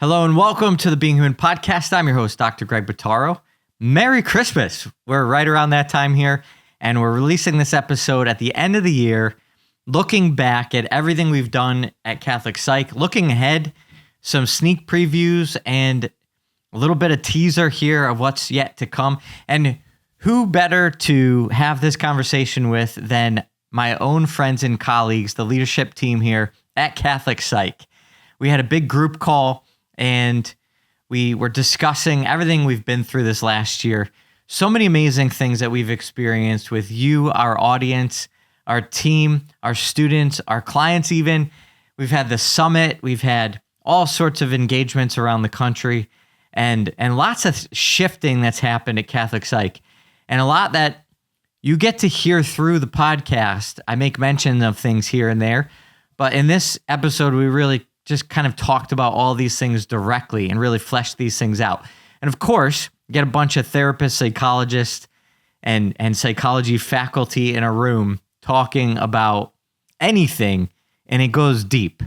Hello and welcome to the Being Human podcast. I'm your host, Dr. Greg Bottaro. Merry Christmas. We're right around that time here, and we're releasing this episode at the end of the year, looking back at everything we've done at Catholic Psych, looking ahead, some sneak previews, and a little bit of teaser here of what's yet to come. And who better to have this conversation with than my own friends and colleagues, the leadership team here at Catholic Psych. We had a big group call, and we were discussing everything we've been through this last year. So many amazing things that we've experienced with you, our audience, our team, our students, our clients even. We've had the summit. We've had all sorts of engagements around the country and lots of shifting that's happened at Catholic Psych. And a lot that you get to hear through the podcast. I make mention of things here and there. But in this episode, we really just kind of talked about all these things directly and really fleshed these things out. And of course, get a bunch of therapists, psychologists, and psychology faculty in a room talking about anything, and it goes deep.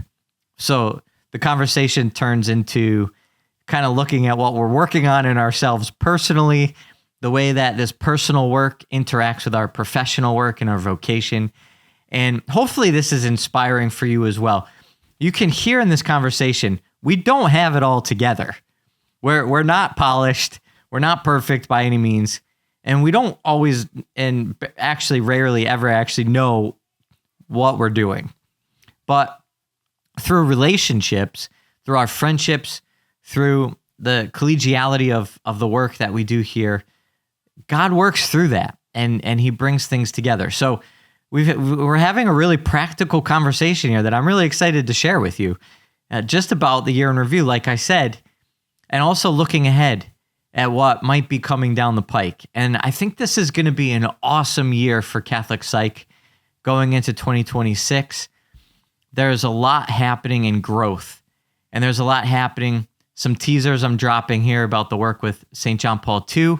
So the conversation turns into kind of looking at what we're working on in ourselves personally, the way that this personal work interacts with our professional work and our vocation. And hopefully this is inspiring for you as well. You can hear in this conversation, we don't have it all together. We're not polished. We're not perfect by any means. And we don't always, and actually rarely ever actually know what we're doing. But through relationships, through our friendships, through the collegiality of the work that we do here, God works through that and he brings things together. So we're having a really practical conversation here that I'm really excited to share with you, just about the year in review, like I said, and also looking ahead at what might be coming down the pike. And I think this is going to be an awesome year for Catholic Psych going into 2026. There's a lot happening in growth, and there's a lot happening. Some teasers I'm dropping here about the work with St. John Paul II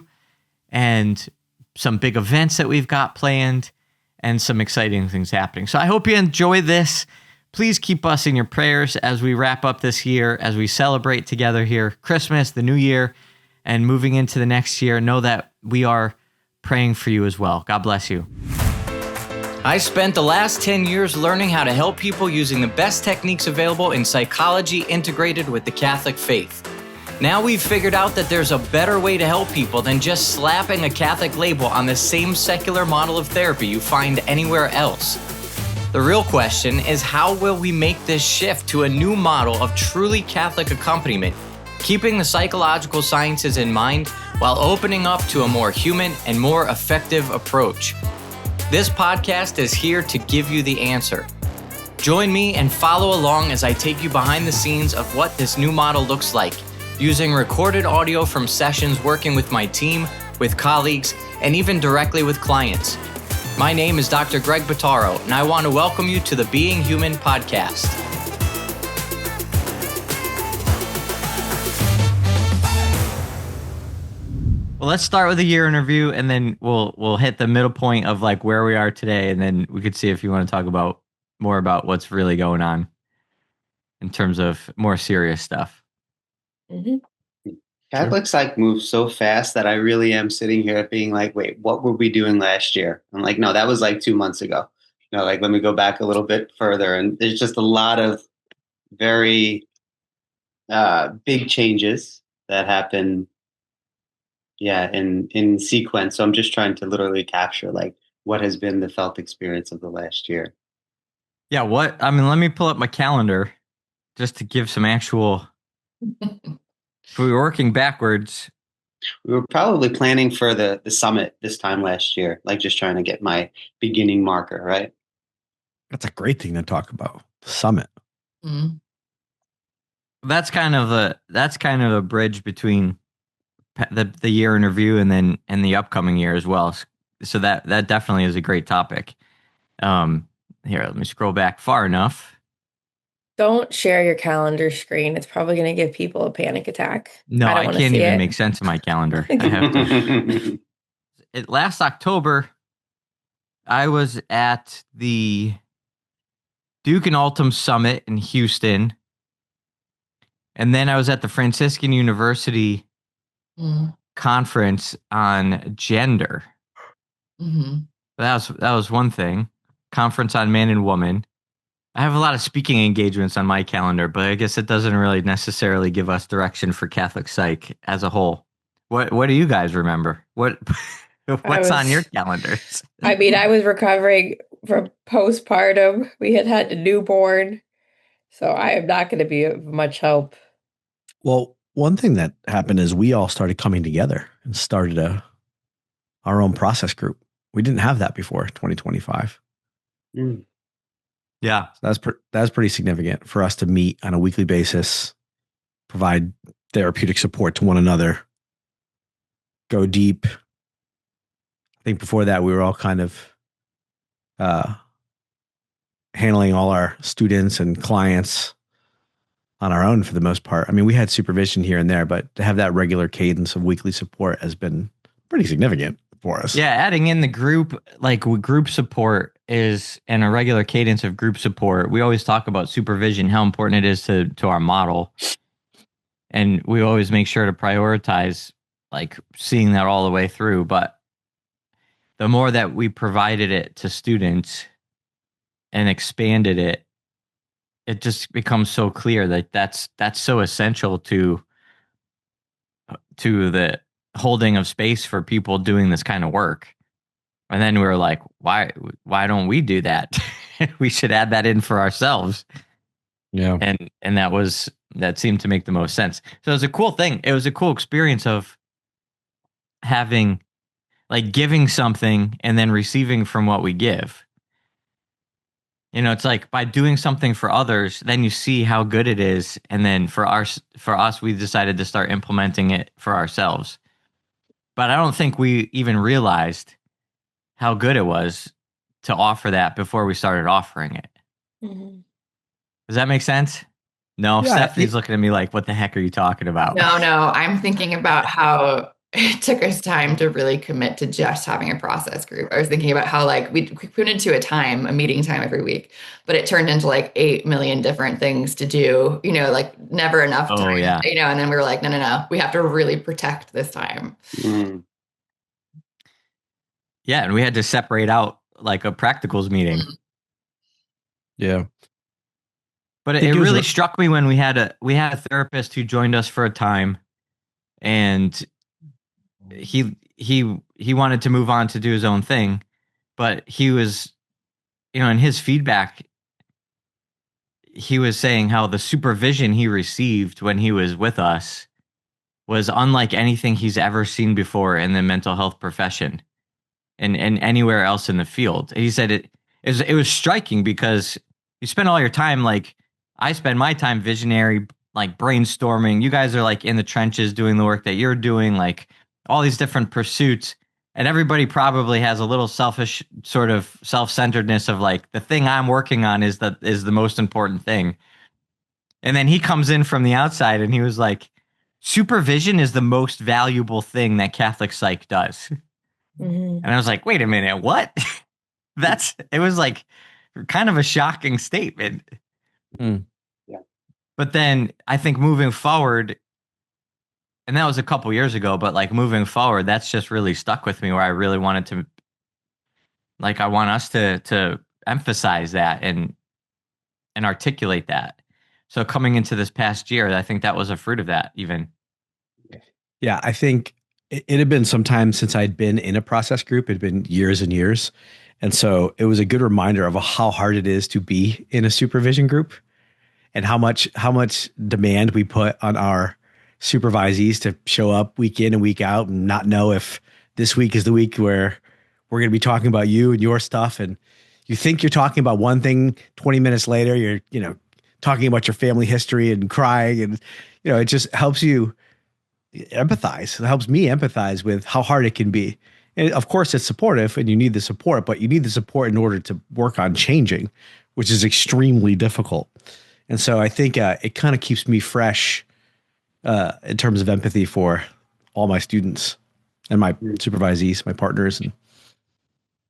and some big events that we've got planned, and some exciting things happening. So I hope you enjoy this. Please keep us in your prayers as we wrap up this year, as we celebrate together here, Christmas, the new year, and moving into the next year. Know that we are praying for you as well. God bless you. I spent the last 10 years learning how to help people using the best techniques available in psychology integrated with the Catholic faith. Now we've figured out that there's a better way to help people than just slapping a Catholic label on the same secular model of therapy you find anywhere else. The real question is, how will we make this shift to a new model of truly Catholic accompaniment, keeping the psychological sciences in mind while opening up to a more human and more effective approach? This podcast is here to give you the answer. Join me and follow along as I take you behind the scenes of what this new model looks like, using recorded audio from sessions working with my team, with colleagues, and even directly with clients. My name is Dr. Greg Bottaro, and I want to welcome you to the Being Human podcast. Well, let's start with a year in review, and then we'll hit the middle point of like where we are today, and then we could see if you want to talk about more about what's really going on in terms of more serious stuff. Mm-hmm. Catholic Psych moves so fast that I really am sitting here being like, wait, what were we doing last year? I'm like, no, that was like 2 months ago. Like, let me go back a little bit further. And there's just a lot of very big changes that happen, in sequence. So I'm just trying to literally capture like what has been the felt experience of the last year. Yeah, let me pull up my calendar just to give some actual... If we were working backwards, we were probably planning for the summit this time last year, like just trying to get my beginning marker, right? That's a great thing to talk about. The summit. Mm-hmm. That's kind of a bridge between the year in review and the upcoming year as well. So that definitely is a great topic. Here, let me scroll back far enough. Don't share your calendar screen. It's probably going to give people a panic attack. No, I can't even make sense of my calendar. I have to. Last October, I was at the Duke and Altum Summit in Houston, And then I was at the Franciscan University Mm. conference on gender. Mm-hmm. That was one thing. Conference on man and woman. I have a lot of speaking engagements on my calendar, but I guess it doesn't really necessarily give us direction for Catholic Psych as a whole. What do you guys remember? What's on your calendars? I mean, I was recovering from postpartum. We had a newborn, so I am not going to be of much help. Well, one thing that happened is we all started coming together and started our own process group. We didn't have that before 2025. Yeah. So that's pretty significant for us to meet on a weekly basis, provide therapeutic support to one another, go deep. I think before that, we were all kind of handling all our students and clients on our own for the most part. I mean, we had supervision here and there, but to have that regular cadence of weekly support has been pretty significant for us. Yeah, adding in the group, like group support is, and a regular cadence of group support. We always talk about supervision, how important it is to our model. And we always make sure to prioritize like seeing that all the way through. But the more that we provided it to students and expanded it, it just becomes so clear that that's so essential to the holding of space for people doing this kind of work. And then we were like, why don't we do that? We should add that in for ourselves. Yeah. And that seemed to make the most sense. So it was a cool thing. It was a cool experience of having, like, giving something and then receiving from what we give. You know, it's like by doing something for others, then you see how good it is. And then for us, we decided to start implementing it for ourselves. But I don't think we even realized how good it was to offer that before we started offering it. Mm-hmm. Does that make sense? No, Yeah, Stephanie's looking at me like, what the heck are you talking about? No, I'm thinking about how it took us time to really commit to just having a process group. I was thinking about how like we put into a meeting time every week, but it turned into like 8 million different things to do, you know, like never enough time, Oh, yeah. you know, and then we were like, no, we have to really protect this time. Yeah, and we had to separate out like a practicals meeting. Yeah. But it really struck me when we had a therapist who joined us for a time, and he wanted to move on to do his own thing, but he was, you know, in his feedback, he was saying how the supervision he received when he was with us was unlike anything he's ever seen before in the mental health profession and anywhere else in the field. He said it was striking because you spend all your time, like I spend my time visionary, like brainstorming. You guys are like in the trenches doing the work that you're doing, like all these different pursuits. And everybody probably has a little selfish sort of self-centeredness of like, the thing I'm working on is the most important thing. And then he comes in from the outside and he was like, supervision is the most valuable thing that Catholic Psych does. Mm-hmm. And I was like, wait a minute, what? It was like kind of a shocking statement. Yeah. But then I think moving forward, and that was a couple years ago, but like moving forward, that's just really stuck with me, where I really wanted to, like, I want us to emphasize that and articulate that. So coming into this past year, I think that was a fruit of that even. Yeah, I think it had been some time since I'd been in a process group. It had been years and years. And so it was a good reminder of how hard it is to be in a supervision group and how much demand we put on our supervisees to show up week in and week out and not know if this week is the week where we're going to be talking about you and your stuff. And you think you're talking about one thing, 20 minutes later, you're, you know, talking about your family history and crying. And, you know, it just helps you empathize. It helps me empathize with how hard it can be. And of course it's supportive and you need the support, but you need the support in order to work on changing, which is extremely difficult. And so I think it kind of keeps me fresh in terms of empathy for all my students and my supervisees, my partners. And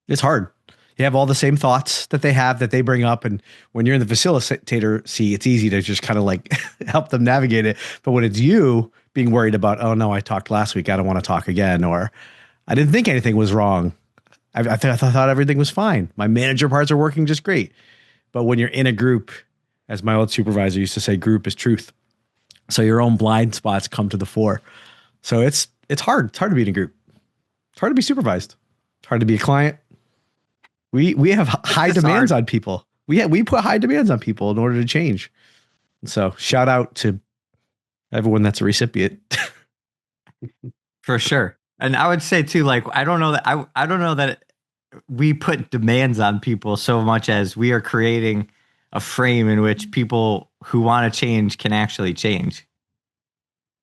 it's hard. You have all the same thoughts that they have that they bring up. And when you're in the facilitator seat, it's easy to just kind of like help them navigate it. But when it's you being worried about, oh no, I talked last week, I don't want to talk again, or I didn't think anything was wrong. I thought everything was fine. My manager parts are working just great. But when you're in a group, as my old supervisor used to say, group is truth. So your own blind spots come to the fore. So it's hard. It's hard to be in a group. It's hard to be supervised. It's hard to be a client. We have high demands on people. We put high demands on people in order to change. And so shout out to everyone that's a recipient. For sure. And I would say too, like, I don't know that we put demands on people so much as we are creating a frame in which people who want to change can actually change.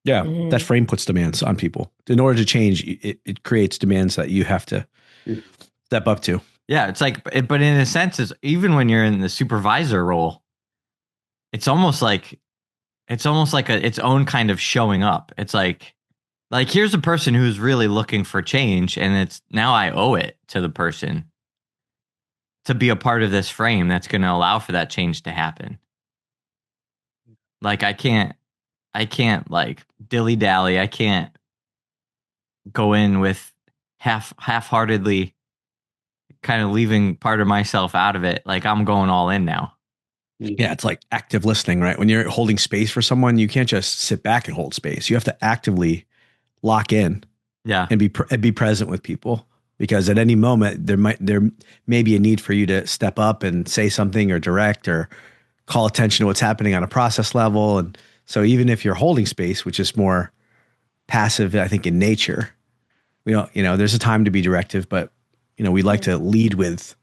Yeah, that frame puts demands on people. In order to change, it creates demands that you have to step up to. Yeah, it's like, but in a sense, it's, even when you're in the supervisor role, it's almost like its own kind of showing up. It's like here's a person who's really looking for change, and it's now I owe it to the person to be a part of this frame that's going to allow for that change to happen. Like I can't like dilly dally. I can't go in with half-heartedly kind of leaving part of myself out of it. Like I'm going all in now. Yeah, it's like active listening, right? When you're holding space for someone, you can't just sit back and hold space. You have to actively lock in, and be present with people, because at any moment there may be a need for you to step up and say something or direct or call attention to what's happening on a process level. And so even if you're holding space, which is more passive, I think in nature, there's a time to be directive, but we like to lead with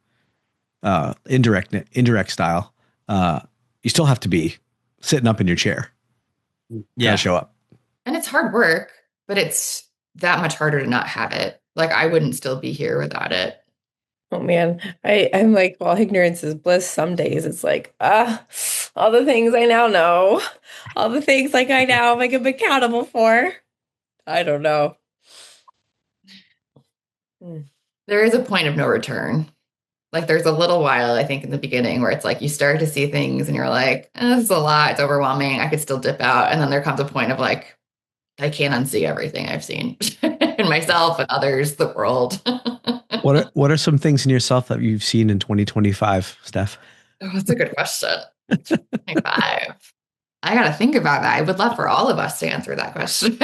indirect style. You still have to be sitting up in your chair. Yeah, show up. And it's hard work, but it's that much harder to not have it. Like I wouldn't still be here without it. Oh man, I'm like, well, ignorance is bliss. Some days it's like, all the things I now know, all the things like I now make them accountable for. I don't know. There is a point of no return. Like there's a little while, I think, in the beginning where it's like you start to see things and you're like, this is a lot. It's overwhelming. I could still dip out. And then there comes a point of like, I can't unsee everything I've seen in myself and others, the world. What are some things in yourself that you've seen in 2025, Steph? Oh, that's a good question. 25. I got to think about that. I would love for all of us to answer that question.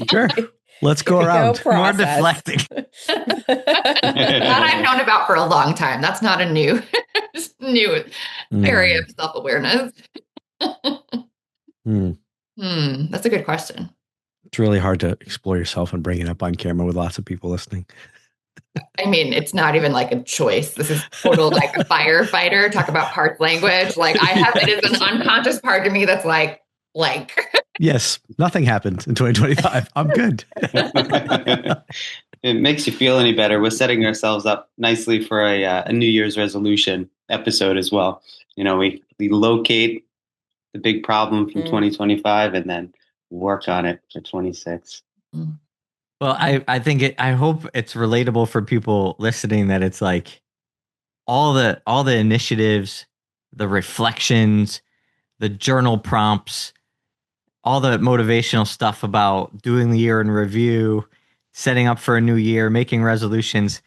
Sure. Let's go around. More deflecting. That I've known about for a long time. That's not a new area of self-awareness. That's a good question. It's really hard to explore yourself and bring it up on camera with lots of people listening. I mean, it's not even like a choice. This is total like a firefighter. Talk about parts language. Like it is an unconscious part of me that's like blank. Yes, nothing happened in 2025. I'm good. It makes you feel any better. We're setting ourselves up nicely for a New Year's resolution episode as well. We locate the big problem from 2025 and then work on it for 26. Well, I hope it's relatable for people listening, that it's like all the initiatives, the reflections, the journal prompts, all the motivational stuff about doing the year in review, setting up for a new year, making resolutions.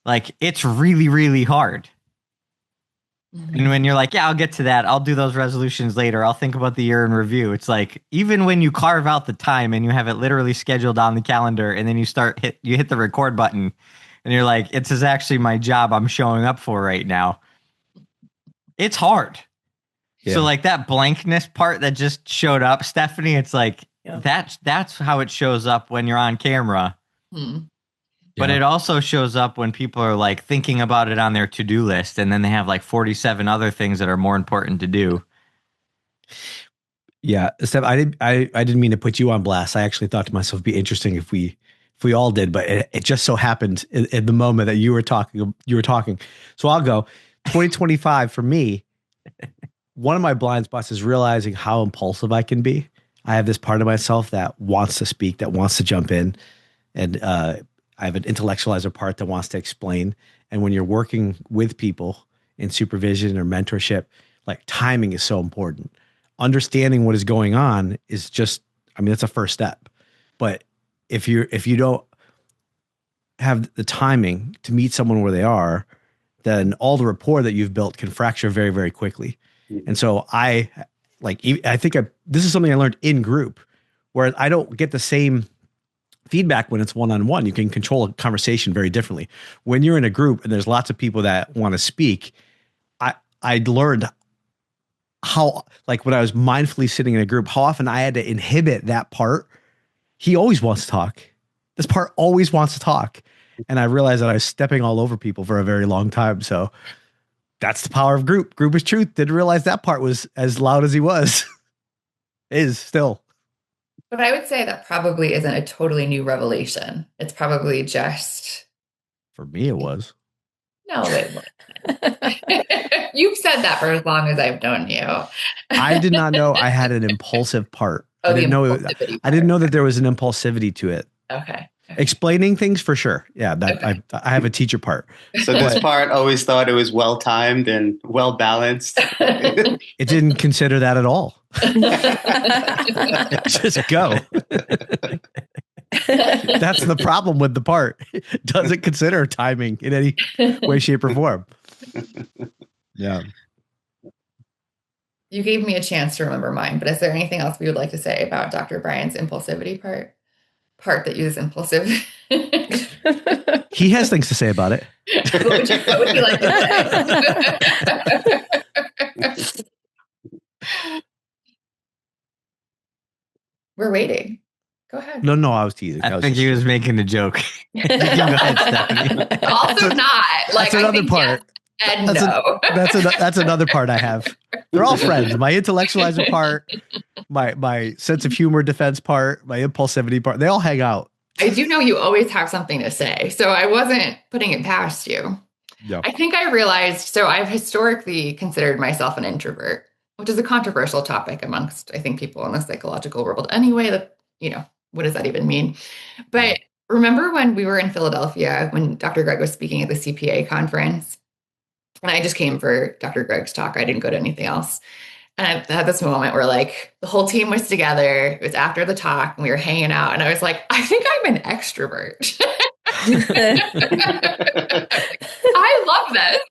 Like it's really, really hard. And when you're like, yeah, I'll get to that. I'll do those resolutions later. I'll think about the year in review. It's like, even when you carve out the time and you have it literally scheduled on the calendar, and then you hit the record button and you're like, this is actually my job I'm showing up for right now. It's hard. Yeah. So like that blankness part that just showed up, Stephanie, it's like, that's how it shows up when you're on camera. But it also shows up when people are like thinking about it on their to-do list, and then they have like 47 other things that are more important to do. Yeah, Steph, I didn't mean to put you on blast. I actually thought to myself, it'd be interesting if we all did, but it just so happened in the moment that you were talking. So I'll go. 2025 for me, one of my blind spots is realizing how impulsive I can be. I have this part of myself that wants to speak, that wants to jump in, and I have an intellectualizer part that wants to explain. And when you're working with people in supervision or mentorship, like timing is so important. Understanding what is going on is just, I mean, that's a first step. But if you don't have the timing to meet someone where they are, then all the rapport that you've built can fracture very, very quickly. And so I think this is something I learned in group, where I don't get the same feedback when it's one-on-one. You can control a conversation very differently. When you're in a group and there's lots of people that want to speak, I learned how, like when I was mindfully sitting in a group, how often I had to inhibit that part. He always wants to talk. This part always wants to talk. And I realized that I was stepping all over people for a very long time. So that's the power of group. Group is truth. Didn't realize that part was as loud as he was. Is still. But I would say that probably isn't a totally new revelation. It's probably just. For me, it was. No, it wasn't. You've said that for as long as I've known you. I did not know I had an impulsive part. Oh, I didn't know that there was an impulsivity to it. Okay. Explaining things for sure. Yeah, that Okay. I have a teacher part. So this part always thought it was well timed and well balanced. It didn't consider that at all. Just go. That's the problem with the part. It doesn't consider timing in any way, shape, or form. Yeah. You gave me a chance to remember mine, but is there anything else we would like to say about Dr. Brian's impulsivity part that uses impulsive? He has things to say about it. What would you like to say? We're waiting. Go ahead. No, I was teasing. I think he was making a joke. You can go ahead, Stephanie. Also not. Like, That's another part. Yes and no. That's another part I have. They're all friends. My intellectualizer part, my sense of humor defense part, my impulsivity part. They all hang out. I do know you always have something to say, so I wasn't putting it past you. Yeah. I think I realized, so I've historically considered myself an introvert, which is a controversial topic amongst, I think, people in the psychological world anyway. That, what does that even mean? But remember when we were in Philadelphia, when Dr. Greg was speaking at the CPA conference, and I just came for Dr. Greg's talk. I didn't go to anything else. And I had this moment where like the whole team was together. It was after the talk and we were hanging out. And I was like, I think I'm an extrovert. I love this.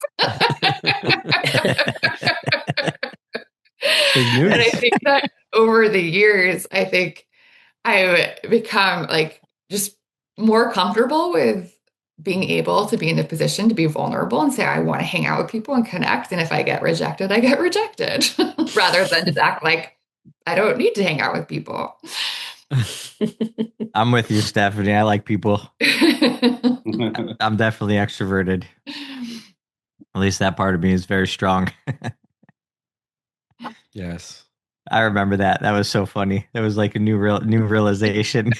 Big news. And I think that over the years, I think I become like just more comfortable with being able to be in a position to be vulnerable and say, I want to hang out with people and connect. And if I get rejected, I get rejected rather than just act like I don't need to hang out with people. I'm with you, Stephanie. I like people. I'm definitely extroverted. At least that part of me is very strong. Yes. I remember that. That was so funny. That was like a new realization.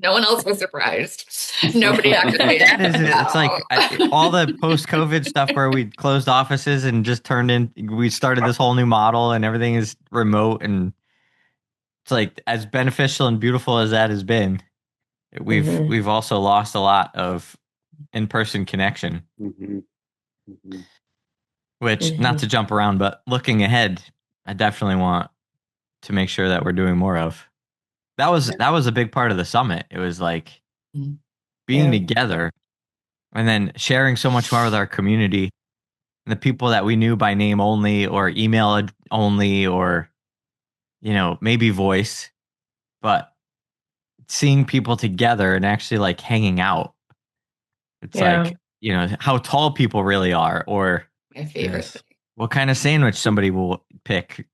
No one else was surprised. Nobody actually. It's like all the post-COVID stuff where we closed offices and just we started this whole new model and everything is remote. And it's like, as beneficial and beautiful as that has been, we've also lost a lot of in-person connection. Which, not to jump around, but looking ahead, I definitely want to make sure that we're doing more of. That was a big part of the summit. It was like being together and then sharing so much more with our community and the people that we knew by name only or email only or, maybe voice, but seeing people together and actually like hanging out. It's like, how tall people really are or My favorite. What kind of sandwich somebody will pick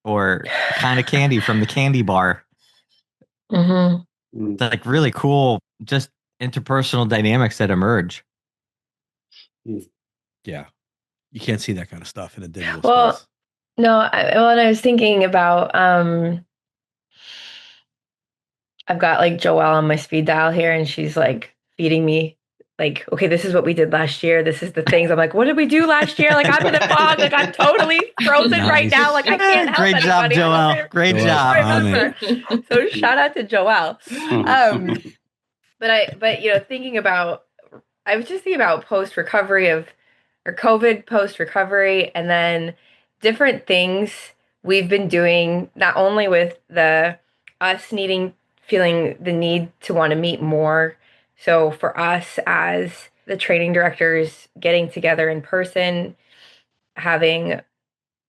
or kind of candy from the candy bar. It's like really cool, just interpersonal dynamics that emerge. Yeah. You can't see that kind of stuff in a digital space. No, and I was thinking about, I've got like Joelle on my speed dial here and she's like feeding me like, okay, this is what we did last year. This is the things. I'm like, what did we do last year? Like I'm in a fog. Like I'm totally frozen right now. Like I can't help Great job, anybody. Joelle. Great job. So shout out to Joelle. But thinking about, I was just thinking about post recovery or COVID post recovery, and then different things we've been doing, not only with us feeling the need to want to meet more. So for us as the training directors, getting together in person, having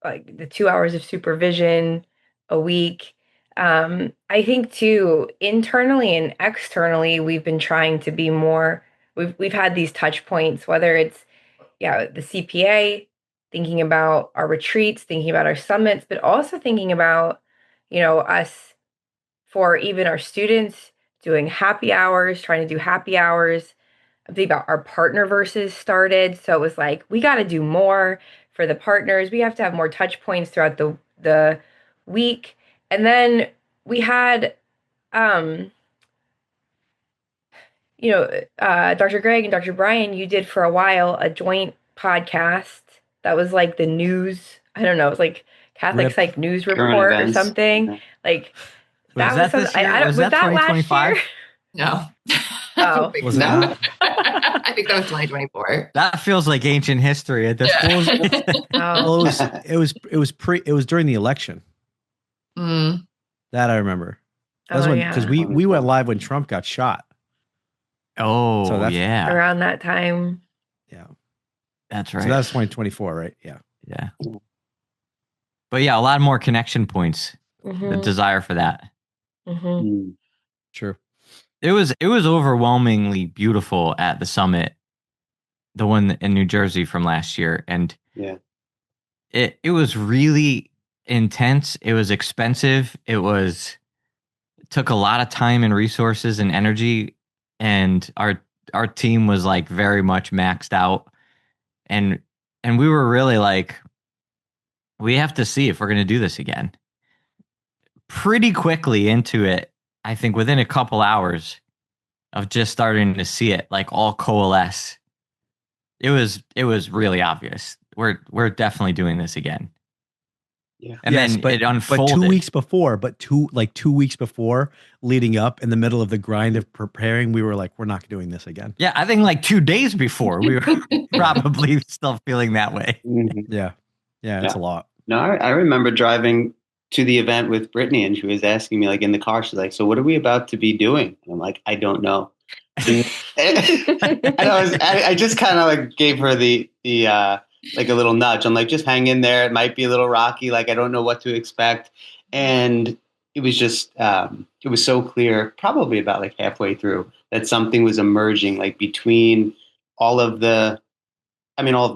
like the 2 hours of supervision a week. I think too, internally and externally, we've been trying to be more. We've had these touch points, whether it's the CPA, thinking about our retreats, thinking about our summits, but also thinking about us for even our students doing happy hours, trying to do happy hours. I'm thinking about our partner verses started. So it was like, we got to do more for the partners. We have to have more touch points throughout the week. And then we had, um, Dr. Greg and Dr. Brian, you did for a while a joint podcast that was like the news. I don't know. It was like Catholic Psych News Current Report or events. something. Yeah. Like Was that this year? I don't, Was was that that last 2025? year? No. Oh. Was No. that? I think that was 2024. That feels like ancient history at this point. Oh. Well, it was during the election. Mm. That I remember. That's Oh, when, yeah. because we went live when Trump got shot. Oh, So that's- yeah. Around that time. Yeah. That's right. So that's 2024, right? Yeah. Yeah. But yeah, a lot more connection points. The Mm-hmm. desire for that. Mm-hmm. Mm. True. It was overwhelmingly beautiful at the summit, the one in New Jersey from last year, and Yeah. it was really intense. It was expensive. It took a lot of time and resources and energy, and our team was like very much maxed out, and we were really like, we have to see if we're going to do this again. Pretty quickly into it, I think within a couple hours of just starting to see it like all coalesce, it was really obvious. We're definitely doing this again. Yeah. And then it unfolded. But 2 weeks before, leading up in the middle of the grind of preparing, we were like, we're not doing this again. Yeah, I think like 2 days before we were probably still feeling that way. Mhm. Yeah. Yeah. It's a lot. No, I remember driving to the event with Brittany, and she was asking me like in the car, she's like, so what are we about to be doing? And I'm like, I don't know. And I just kind of like gave her the like a little nudge. I'm like, just hang in there. It might be a little rocky. Like, I don't know what to expect. And it was just, it was so clear, probably about like halfway through, that something was emerging, like between all of the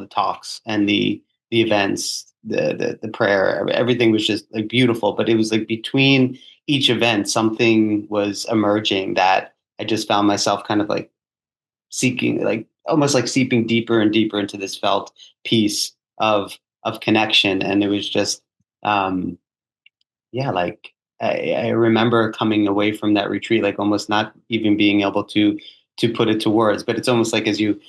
talks and the events, the prayer, everything was just like beautiful. But it was like between each event, something was emerging that I just found myself kind of like seeking, like almost like seeping deeper and deeper into this felt piece of connection. And it was just, like I remember coming away from that retreat, like almost not even being able to put it to words, but it's almost like as you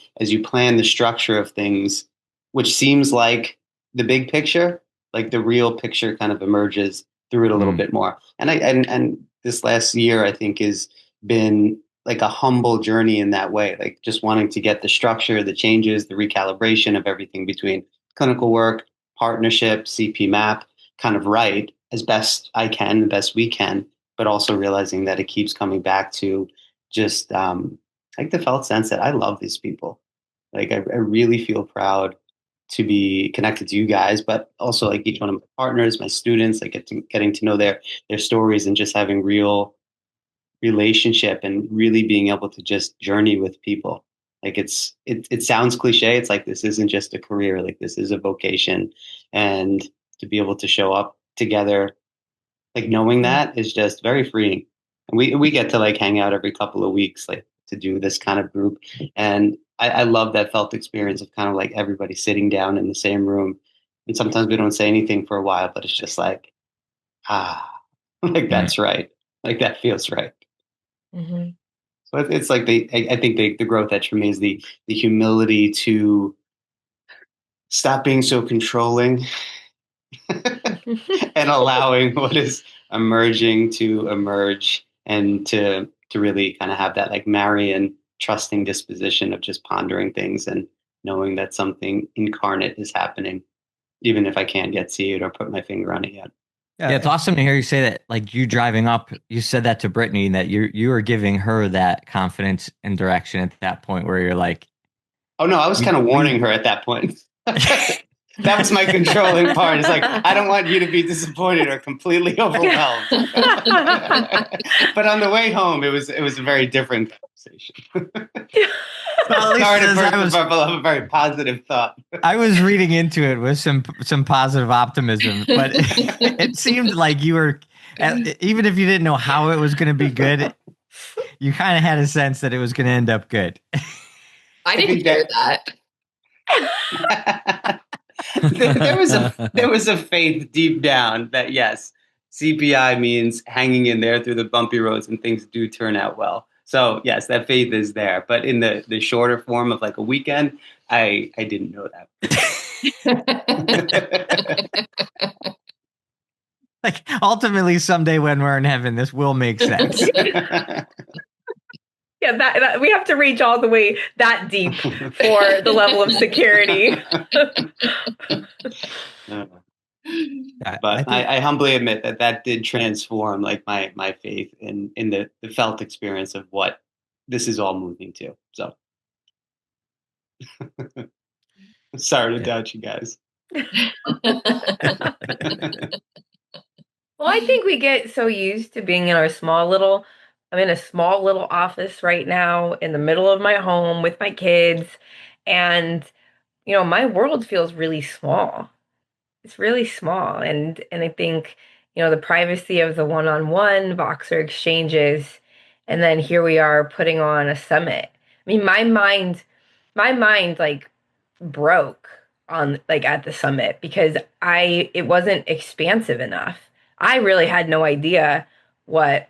plan the structure of things, which seems like the big picture, like the real picture kind of emerges through it a little bit more. And and this last year, I think, has been like a humble journey in that way, like just wanting to get the structure, the changes, the recalibration of everything between clinical work, partnership, CP map kind of right as best I can, the best we can, but also realizing that it keeps coming back to just like the felt sense that I love these people. Like I really feel proud to be connected to you guys, but also like each one of my partners, my students, like getting to know their stories and just having real relationship and really being able to just journey with people. Like it sounds cliche. It's like, this isn't just a career, like this is a vocation. And to be able to show up together, like knowing that is just very freeing. And we get to like hang out every couple of weeks, like to do this kind of group. And I love that felt experience of kind of like everybody sitting down in the same room. And sometimes we don't say anything for a while, but it's just like, like that's right. Like that feels right. Mm-hmm. So it's like I think the growth edge for me is the humility to stop being so controlling and allowing what is emerging to emerge and to to really kind of have that like Marian trusting disposition of just pondering things and knowing that something incarnate is happening, even if I can't yet see it or put my finger on it yet. Yeah, it's awesome to hear you say that. Like you driving up, you said that to Brittany, that you were giving her that confidence and direction at that point where you're like, oh no, I was kind of warning her at that point. That was my controlling part. It's like, I don't want you to be disappointed or completely overwhelmed. But on the way home, it was a very different conversation. well, a very positive thought. I was reading into it with some positive optimism, but it seemed like you were, even if you didn't know how it was going to be good, you kind of had a sense that it was going to end up good. I didn't hear that. There was a faith deep down that yes, CPI means hanging in there through the bumpy roads and things do turn out well. So yes, that faith is there. But in the shorter form of like a weekend, I didn't know that. Like ultimately someday when we're in heaven, this will make sense. Yeah, that we have to reach all the way that deep for the level of security. But I humbly admit that did transform like my faith in the felt experience of what this is all moving to. So sorry to doubt you guys. Well, I think we get so used to being in our I'm in a small little office right now in the middle of my home with my kids. And, my world feels really small. It's really small. And I think, the privacy of the one-on-one Voxer exchanges. And then here we are putting on a summit. I mean, my mind like broke on like at the summit because it wasn't expansive enough. I really had no idea what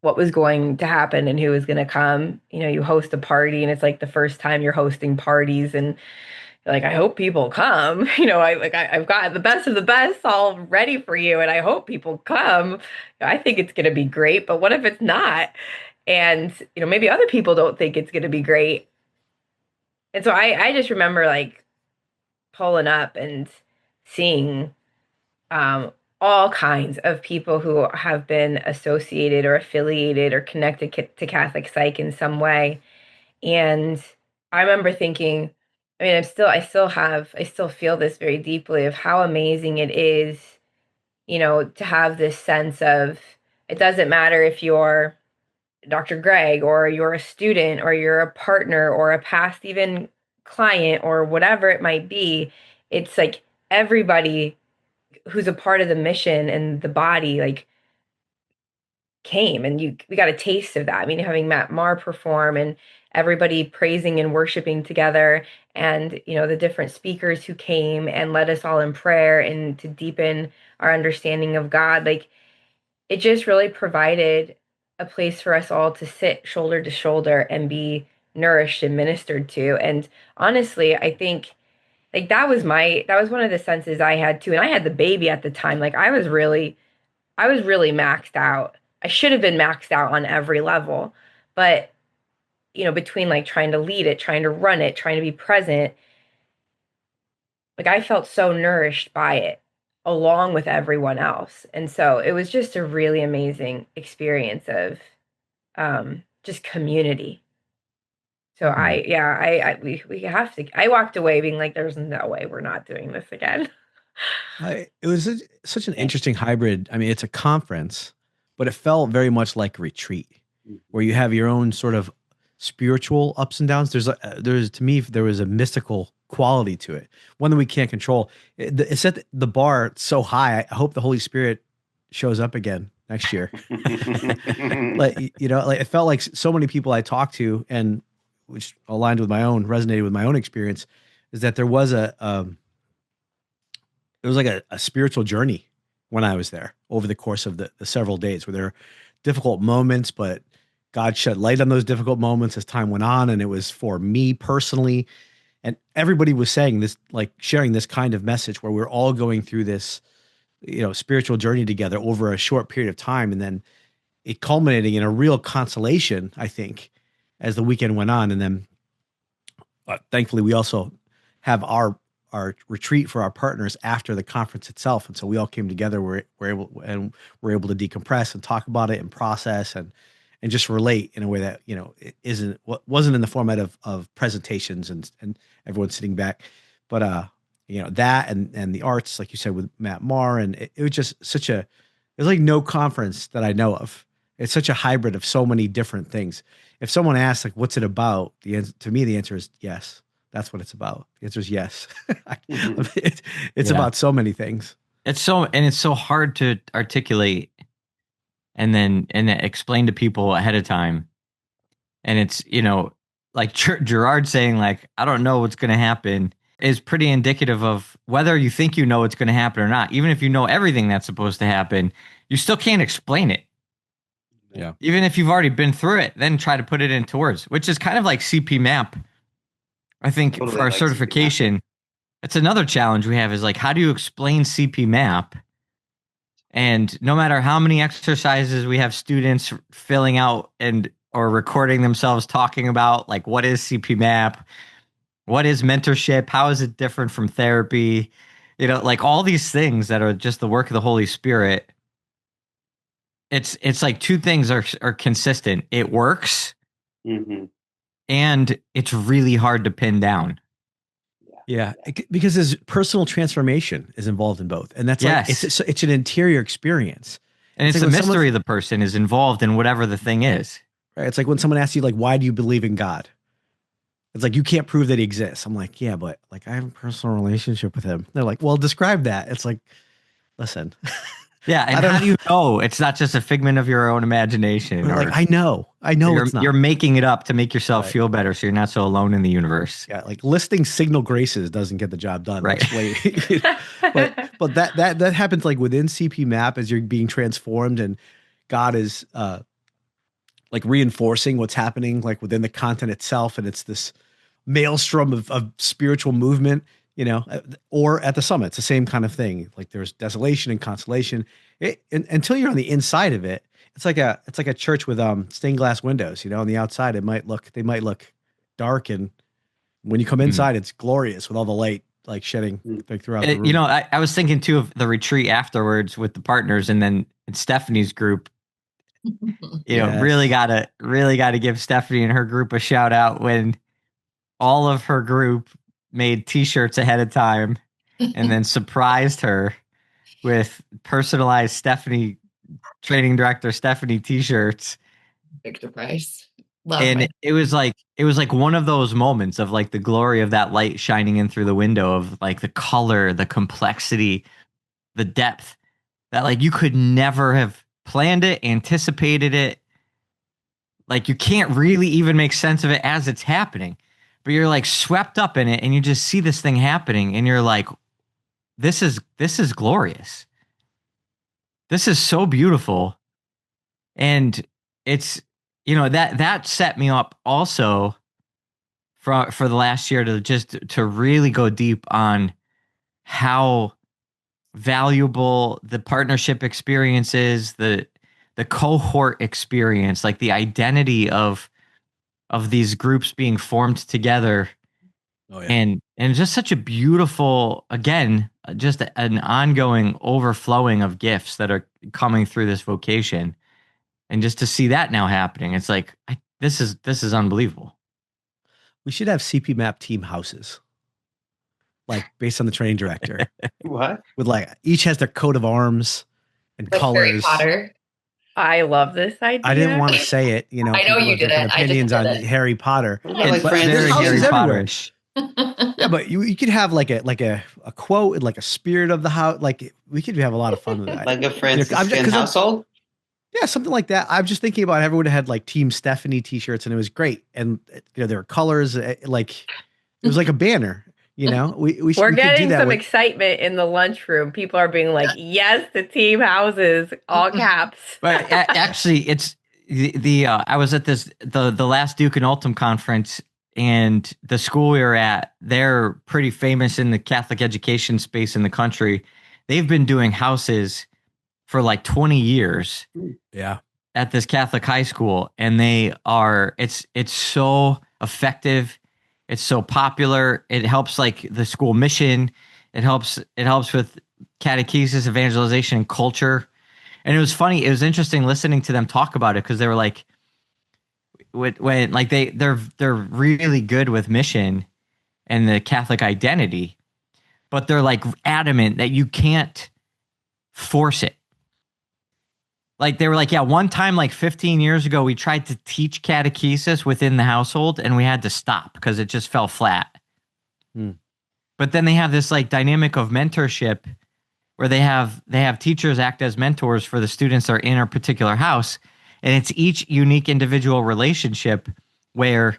was going to happen and who was going to come. You host a party and it's like the first time you're hosting parties and you're like, I hope people come. I've got the best of the best all ready for you and I hope people come. I think it's going to be great, but what if it's not? And, maybe other people don't think it's going to be great. And so I just remember like pulling up and seeing all kinds of people who have been associated or affiliated or connected to Catholic Psych in some way. And I remember thinking, I mean, I still feel this very deeply of how amazing it is, to have this sense of it doesn't matter if you're Dr. Greg or you're a student or you're a partner or a past even client or whatever it might be. It's like everybody who's a part of the mission and the body like came and we got a taste of that. I mean, having Matt Maher perform and everybody praising and worshiping together and, the different speakers who came and led us all in prayer and to deepen our understanding of God. Like it just really provided a place for us all to sit shoulder to shoulder and be nourished and ministered to. And honestly, I think like that was one of the senses I had too. And I had the baby at the time. Like I was really maxed out. I should have been maxed out on every level. But, between like trying to lead it, trying to run it, trying to be present, like I felt so nourished by it along with everyone else. And so it was just a really amazing experience of just community. So we have to. I walked away being like, "There's no way we're not doing this again." It was such an interesting hybrid. I mean, it's a conference, but it felt very much like a retreat, where you have your own sort of spiritual ups and downs. To me, there was a mystical quality to it, one that we can't control. It set the bar so high. I hope the Holy Spirit shows up again next year. Like it felt like so many people I talked to and which resonated with my own experience, is that there was a spiritual journey when I was there over the course of the several days where there were difficult moments, but God shed light on those difficult moments as time went on. And it was for me personally. And everybody was saying this, like sharing this kind of message where we're all going through this, spiritual journey together over a short period of time. And then it culminating in a real consolation, I think, as the weekend went on. And then thankfully we also have our retreat for our partners after the conference itself. And so we all came together, we're able to decompress and talk about it and process and just relate in a way that, it wasn't in the format of presentations and everyone sitting back, but that and the arts, like you said, with Matt Maher, and it was just it was like no conference that I know of. It's such a hybrid of so many different things. If someone asks, like, what's it about? To me, the answer is yes. That's what it's about. The answer is yes. It's about so many things. It's so hard to articulate and then explain to people ahead of time. And it's, like Gerard saying, like, I don't know what's going to happen, is pretty indicative of whether you think you know what's going to happen or not. Even if you know everything that's supposed to happen, you still can't explain it. Yeah. Even if you've already been through it, then try to put it into words, which is kind of like CP map. I think totally, for our certification, it's another challenge we have is like, how do you explain CP map? And no matter how many exercises we have students filling out or recording themselves talking about, like, what is CP map? What is mentorship? How is it different from therapy? Like all these things that are just the work of the Holy Spirit. It's like two things are consistent. It works, and it's really hard to pin down. Yeah, because there's personal transformation is involved in both, and that's like it's an interior experience, and it's the mystery of the person is involved in whatever the thing is. Right. It's like when someone asks you, like, why do you believe in God? It's like, you can't prove that he exists. I'm like, yeah, but like I have a personal relationship with him. They're like, well, describe that. It's like, listen. Yeah, and how do you know it's not just a figment of your own imagination? Or like, I know it's not. You're making it up to make yourself feel better, so you're not so alone in the universe. Yeah, like listing signal graces doesn't get the job done. Right. but that happens like within CP map as you're being transformed, and God is like reinforcing what's happening like within the content itself, and it's this maelstrom of spiritual movement. Or at the summit, it's the same kind of thing. Like there's desolation and consolation. Until you're on the inside of it, it's like a church with stained glass windows. On the outside, they might look dark, and when you come inside, it's glorious with all the light like shedding like throughout the room. I was thinking too of the retreat afterwards with the partners, and then in Stephanie's group. Really gotta give Stephanie and her group a shout out when all of her group made t-shirts ahead of time and then surprised her with personalized training director Stephanie t-shirts. Victor Price. It was like one of those moments of like the glory of that light shining in through the window of like the color, the complexity, the depth that like you could never have planned it, anticipated it. Like you can't really even make sense of it as it's happening. But you're like swept up in it, and you just see this thing happening, and you're like, this is glorious. This is so beautiful. And it's, that set me up also for the last year to really go deep on how valuable the partnership experience is, the cohort experience, like the identity of these groups being formed together. Oh, yeah. And just such a beautiful, again, just an ongoing overflowing of gifts that are coming through this vocation. And just to see that now happening, it's like, this is unbelievable. We should have CP map team houses, like based on the training director. What? With like, each has their coat of arms and like colors. Harry Potter. I love this idea. I didn't want to say it, I know you did it. Opinions on Harry Potter. Like very Harry Potter-ish. Yeah, but you could have like a quote and like a spirit of the house. Like we could have a lot of fun with that. Like a Franciscan household. Yeah, something like that. I'm just thinking about everyone had like Team Stephanie t-shirts, and it was great. And there were colors, like it was like a banner. We're getting some excitement in the lunchroom. People are being like, "Yes, the team houses," all caps. But actually, it's the I was at the last Duke and Ultim conference, and the school we were at, they're pretty famous in the Catholic education space in the country. They've been doing houses for like 20 years. Yeah. at this Catholic high school, and it's so effective. It's so popular. It helps like the school mission. It helps with catechesis, evangelization, and culture. And it was funny. It was interesting listening to them talk about it because they were like, when like they're really good with mission and the Catholic identity, but they're like adamant that you can't force it. Like they were like, yeah, one time like 15 years ago, we tried to teach catechesis within the household and we had to stop because it just fell flat. But then they have this like dynamic of mentorship where they have teachers act as mentors for the students that are in a particular house. And it's each unique individual relationship where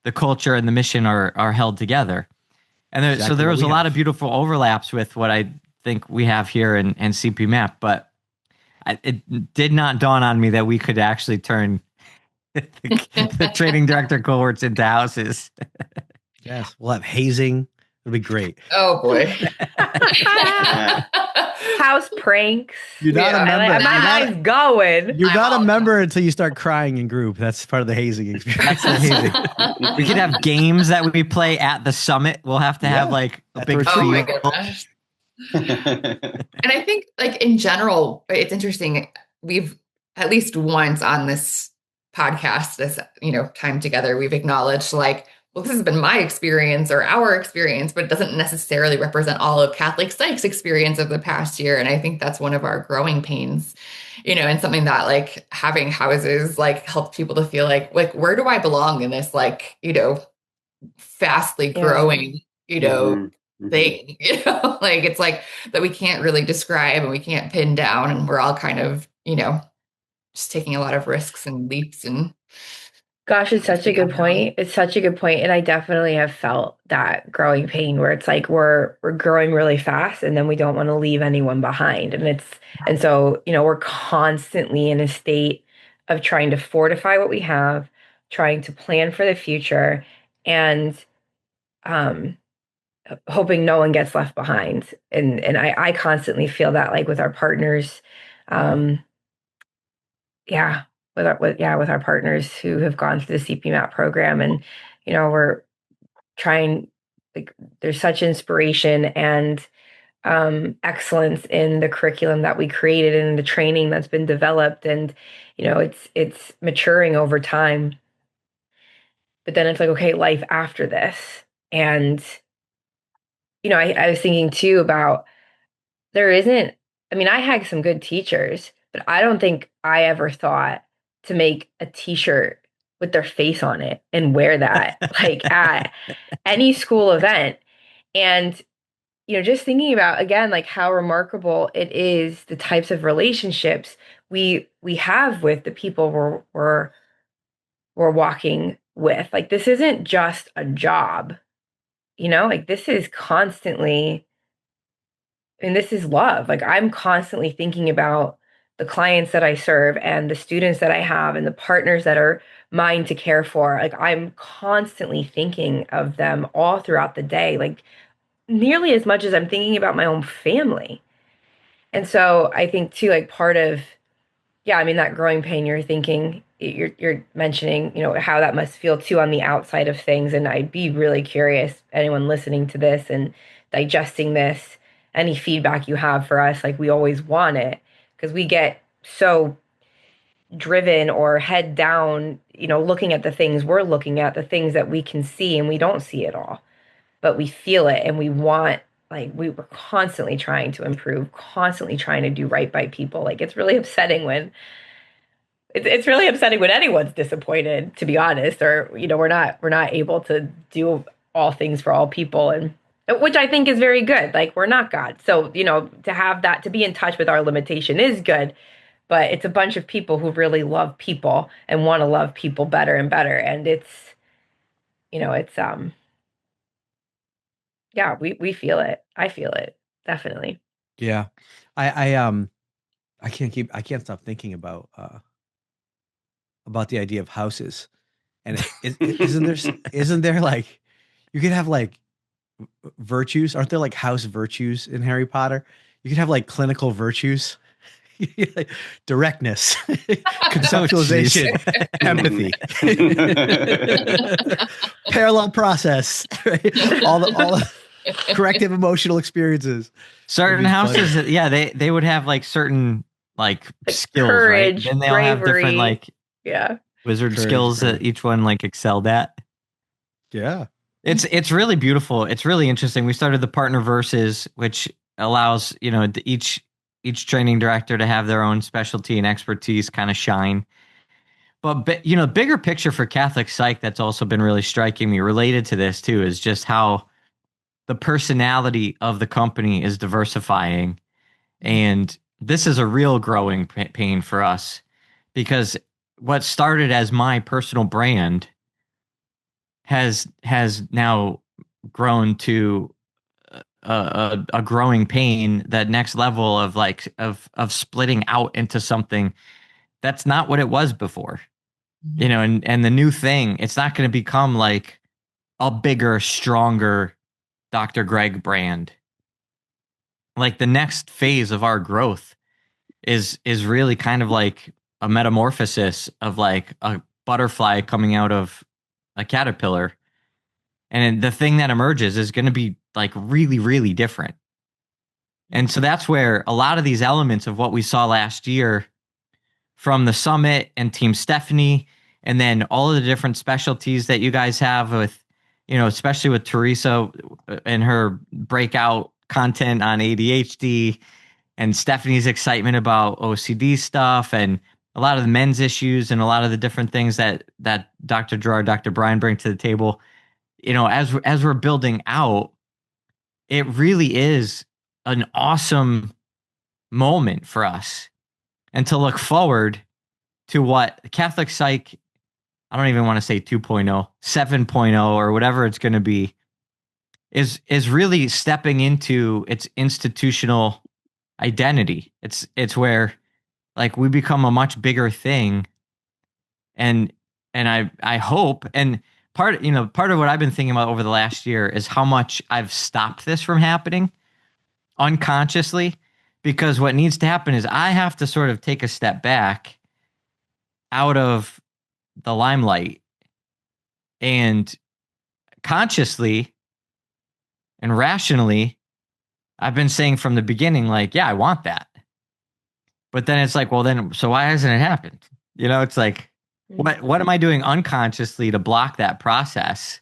the culture and the mission are held together. And so there was a lot of beautiful overlaps with what I think we have here in CPMAP, but it did not dawn on me that we could actually turn the training director cohorts into houses. Yes, we'll have hazing. It'll be great. Oh boy. House pranks. You're not a member. My mind's going. You're not a member until you start crying in group. That's part of the hazing experience. That's the hazing. We could have games that we play at the summit. We'll have to have like a big Oh my goodness. And I think like in general, it's interesting. We've at least once on this podcast, this, time together, we've acknowledged like, well, this has been my experience or our experience, but it doesn't necessarily represent all of CatholicPsych's experience of the past year. And I think that's one of our growing pains, and something that like having houses like helps people to feel like where do I belong in this, like, fastly growing, thing, like it's like that we can't really describe and we can't pin down. And we're all kind of, just taking a lot of risks and leaps and Gosh, it's such a good point. It's such a good point. And I definitely have felt that growing pain where it's like we're growing really fast and then we don't want to leave anyone behind. And so, we're constantly in a state of trying to fortify what we have, trying to plan for the future, and hoping no one gets left behind. And I constantly feel that like with our partners, with our partners who have gone through the CPMAP program. And, we're trying, like, there's such inspiration and excellence in the curriculum that we created and the training that's been developed. And, it's maturing over time. But then it's like, okay, life after this. And, I was thinking too about I had some good teachers, but I don't think I ever thought to make a t-shirt with their face on it and wear that like at any school event. And, just thinking about again, like how remarkable it is, the types of relationships we have with the people we're walking with. Like, this isn't just a job, like this is constantly, and this is love. Like, I'm constantly thinking about the clients that I serve and the students that I have and the partners that are mine to care for. Like, I'm constantly thinking of them all throughout the day, like nearly as much as I'm thinking about my own family. And so I think too, like part of, that growing pain you're mentioning, how that must feel too on the outside of things. And I'd be really curious, anyone listening to this and digesting this, any feedback you have for us, like we always want it. Because we get so driven or head down, looking at the things we're looking at, the things that we can see, and we don't see it all, but we feel it, and we want, like, we were constantly trying to improve, constantly trying to do right by people. Like, it's really upsetting when anyone's disappointed, to be honest, or we're not able to do all things for all people, and which I think is very good. Like, we're not God. So, to have that, to be in touch with our limitation is good, but it's a bunch of people who really love people and want to love people better and better. And we feel it. I feel it. Definitely. Yeah. I can't stop thinking about the idea of houses. And isn't there like, you could have like virtues? Aren't there like house virtues in Harry Potter? You could have like clinical virtues, Directness, conceptualization, empathy, parallel process, right? All the corrective emotional experiences. Certain houses, yeah, they would have like certain like skills, courage, right? Then they'll have different bravery. like Yeah. wizard Courage, skills that bravery. each one like excelled at. Yeah. It's really beautiful. It's really interesting. We started the partner verses, which allows, you know, each training director to have their own specialty and expertise kind of shine. But you know, bigger picture for Catholic Psych that's also been really striking me related to this too is just how the personality of the company is diversifying. And this is a real growing pain for us because what started as my personal brand has now grown to a growing pain, that next level of like of splitting out into something that's not what it was before. You know, and the new thing, it's not going to become like a bigger, stronger Dr. Greg brand. Like the next phase of our growth is really kind of like a metamorphosis of like a butterfly coming out of a caterpillar. And the thing that emerges is going to be like really, really different. And so that's where a lot of these elements of what we saw last year from the summit and Team Stephanie, and then all of the different specialties that you guys have with, you know, especially with Teresa and her breakout content on ADHD, and Stephanie's excitement about OCD stuff, and a lot of the men's issues, and a lot of the different things that Dr. Gerard, Dr. Brian bring to the table. You know, as we're building out, it really is an awesome moment for us, and to look forward to what Catholic Psych, I don't even want to say 2.0, 7.0, or whatever it's going to be, is really stepping into its institutional identity. It's where like we become a much bigger thing. And I hope, and part of what I've been thinking about over the last year is how much I've stopped this from happening unconsciously, because what needs to happen is I have to sort of take a step back out of the limelight and consciously and rationally, I've been saying from the beginning, like, yeah, I want that. But then it's like, well, then, so why hasn't it happened? You know, it's like, what am I doing unconsciously to block that process?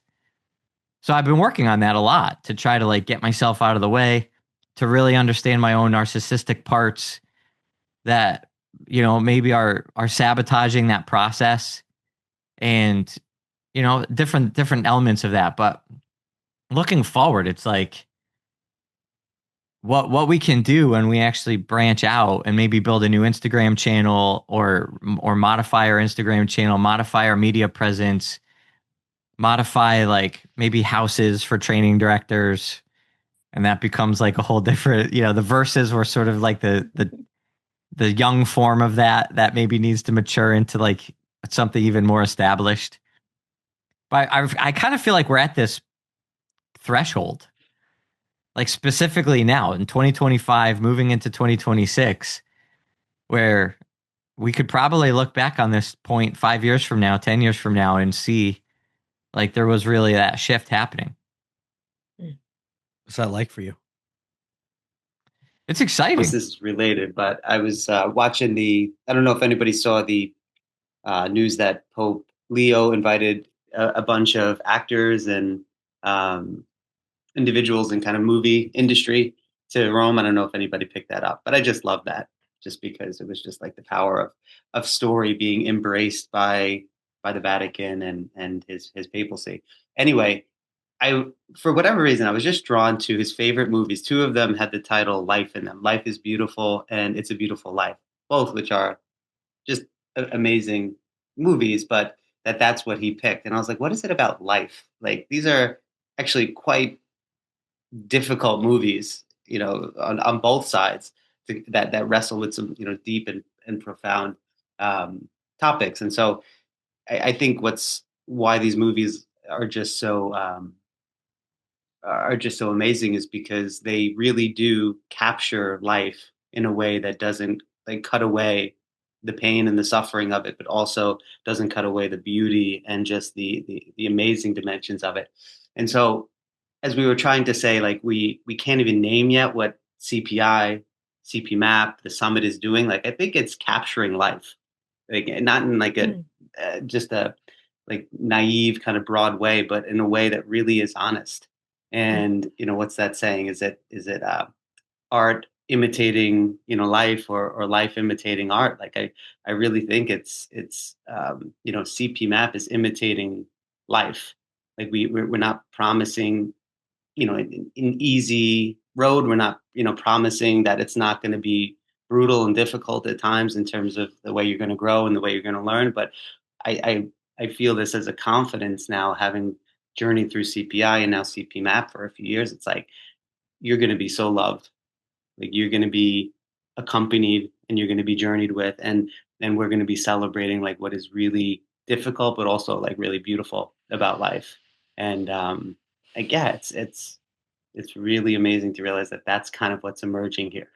So I've been working on that a lot to try to like get myself out of the way, to really understand my own narcissistic parts that, you know, maybe are sabotaging that process, and, you know, different elements of that. But looking forward, it's like what we can do when we actually branch out and maybe build a new Instagram channel, or modify our Instagram channel, modify our media presence, modify like maybe houses for training directors. And that becomes like a whole different, you know, the verses were sort of like the young form of that maybe needs to mature into like something even more established. But I kind of feel like we're at this threshold, like specifically now in 2025, moving into 2026, where we could probably look back on this point 5 years from now, 10 years from now, and see like there was really that shift happening. What's that like for you? It's exciting. This is related, but I was watching I don't know if anybody saw the news that Pope Leo invited a bunch of actors and individuals in kind of movie industry to Rome. I don't know if anybody picked that up, but I just love that, just because it was just like the power of story being embraced by the Vatican and his papacy. Anyway, for whatever reason, I was just drawn to his favorite movies. Two of them had the title Life in them. Life is Beautiful and It's a Beautiful Life, both which are just amazing movies, but that's what he picked. And I was like, what is it about life? Like, these are actually quite difficult movies, you know, on both sides, that wrestle with some, you know, deep and profound topics. And so I think why these movies are just so amazing is because they really do capture life in a way that doesn't like cut away the pain and the suffering of it, but also doesn't cut away the beauty and just the amazing dimensions of it. And so, as we were trying to say, like we can't even name yet what CPI, CPMAP, the summit is doing. Like I think it's capturing life, like not in like a just a like naive kind of broad way, but in a way that really is honest. And what's that saying? Is it art imitating life, or life imitating art? Like I really think it's CPMAP is imitating life. Like we're not promising an easy road. We're not promising that it's not going to be brutal and difficult at times in terms of the way you're going to grow and the way you're going to learn. But I feel this as a confidence now, having journeyed through CPI and now CPMAP for a few years. It's like you're going to be so loved. Like you're going to be accompanied and you're going to be journeyed with, and we're going to be celebrating like what is really difficult, but also like really beautiful about life. And like, yeah, it's really amazing to realize that that's kind of what's emerging here.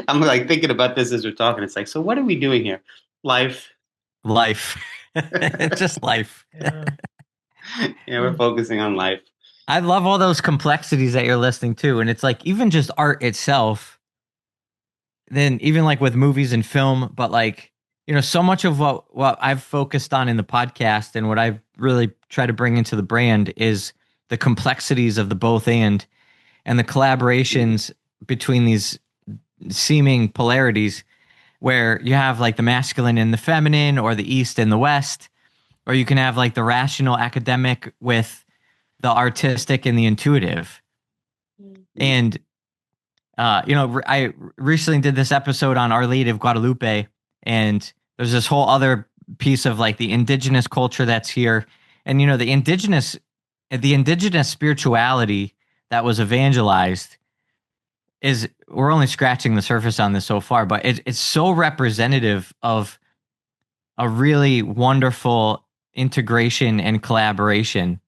I'm like thinking about this as we're talking. It's like, so what are we doing here? Life. It's just life. Yeah, we're focusing on life. I love all those complexities that you're listing too. And it's like even just art itself, then even like with movies and film, but like, so much of what I've focused on in the podcast and what I've really tried to bring into the brand is the complexities of the both and the collaborations between these seeming polarities where you have like the masculine and the feminine, or the East and the West, or you can have like the rational academic with the artistic and the intuitive. And, I recently did this episode on Our Lady of Guadalupe, and there's this whole other piece of like the indigenous culture that's here. And, the indigenous spirituality that was evangelized we're only scratching the surface on this so far, but it's so representative of a really wonderful integration and collaboration